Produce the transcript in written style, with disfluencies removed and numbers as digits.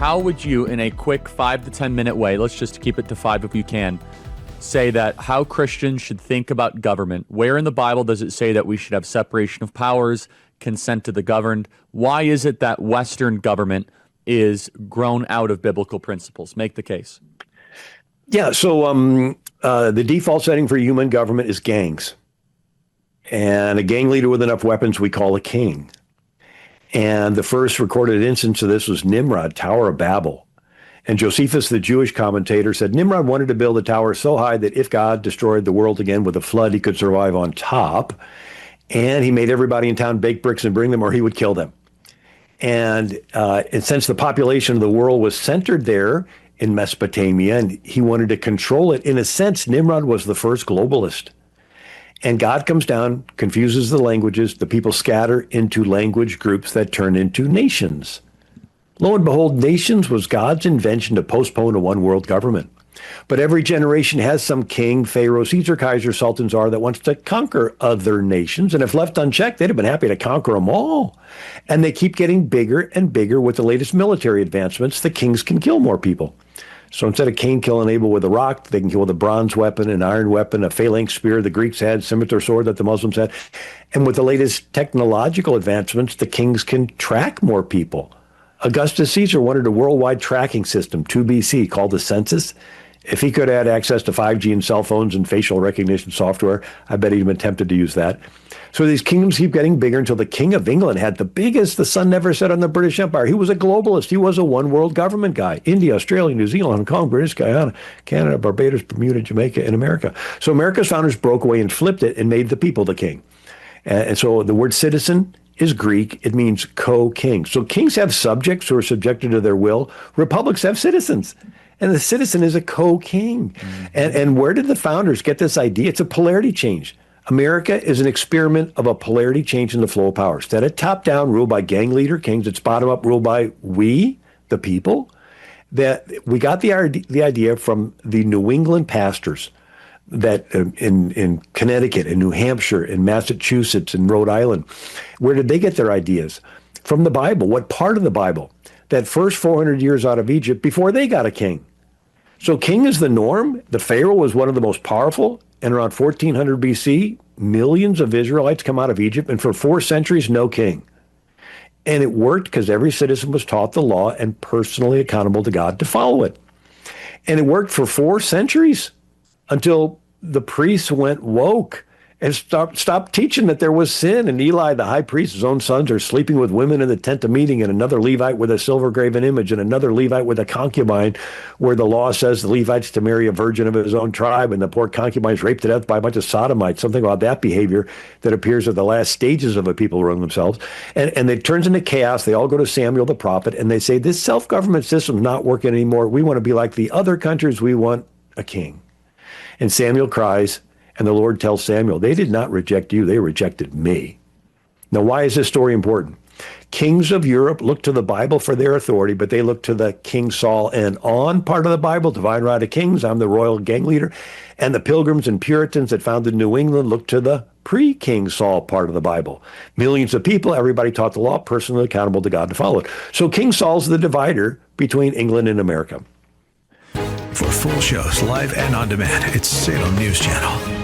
how would you, in a quick 5 to 10 minute way, let's just keep it to 5 if you can, say that how Christians should think about government? Where in the Bible does it say that we should have separation of powers, consent to the governed? Why is it that Western government is grown out of biblical principles? Make the case. Yeah, so the default setting for human government is gangs. And a gang leader with enough weapons we call a king. And the first recorded instance of this was Nimrod, Tower of Babel. And Josephus, the Jewish commentator, said Nimrod wanted to build a tower so high that if God destroyed the world again with a flood, he could survive on top. And he made everybody in town bake bricks and bring them, or he would kill them. And since the population of the world was centered there in Mesopotamia, and he wanted to control it, in a sense, Nimrod was the first globalist. And God comes down, confuses the languages, the people scatter into language groups that turn into nations. Lo and behold, nations was God's invention to postpone a one world government. But every generation has some king, pharaoh, Caesar, Kaiser, Sultan, Tsar that wants to conquer other nations. And if left unchecked, they'd have been happy to conquer them all. And they keep getting bigger and bigger with the latest military advancements. The kings can kill more people. So instead of Cain killing Abel with a rock, they can kill with a bronze weapon, an iron weapon, a phalanx spear the Greeks had, scimitar sword that the Muslims had. And with the latest technological advancements, the kings can track more people. Augustus Caesar wanted a worldwide tracking system, 2 BC, called the census. If he could add access to 5G and cell phones and facial recognition software, I bet he'd have been tempted to use that. So these kingdoms keep getting bigger until the King of England had the biggest the sun never set on the British Empire. He was a globalist. He was a one-world government guy. India, Australia, New Zealand, Hong Kong, British Guyana, Canada, Barbados, Bermuda, Jamaica, and America. So America's founders broke away and flipped it and made the people the king. And so the word citizen is Greek. It means co-king. So kings have subjects who are subjected to their will. Republics have citizens. And the citizen is a co-king. Mm-hmm. And where did the founders get this idea? It's a polarity change. America is an experiment of a polarity change in the flow of power. Instead of top-down rule by gang leader kings, it's bottom-up rule by we, the people. That we got the idea from the New England pastors that in Connecticut, in New Hampshire, in Massachusetts, in Rhode Island. Where did they get their ideas? From the Bible. What part of the Bible? That first 400 years out of Egypt before they got a king. So king is the norm. The Pharaoh was one of the most powerful. And around 1400 BC, millions of Israelites come out of Egypt. And for 4 centuries, no king. And it worked because every citizen was taught the law and personally accountable to God to follow it. And it worked for 4 centuries until the priests went woke and stopped teaching that there was sin. And Eli, the high priest, his own sons are sleeping with women in the tent of meeting, and another Levite with a silver graven image, and another Levite with a concubine, where the law says the Levite's to marry a virgin of his own tribe, and the poor concubine's raped to death by a bunch of sodomites, something about that behavior that appears at the last stages of a people ruling themselves. And it turns into chaos. They all go to Samuel the prophet, and they say, this self-government system's not working anymore. We want to be like the other countries. We want a king. And Samuel cries, and the Lord tells Samuel, they did not reject you, they rejected me. Now, why is this story important? Kings of Europe look to the Bible for their authority, but they look to the King Saul and on part of the Bible, divine right of kings, I'm the royal gang leader. And the Pilgrims and Puritans that founded New England look to the pre-King Saul part of the Bible. Millions of people, everybody taught the law, personally accountable to God to follow it. So King Saul's the divider between England and America. For full shows, live and on demand, it's Salem News Channel.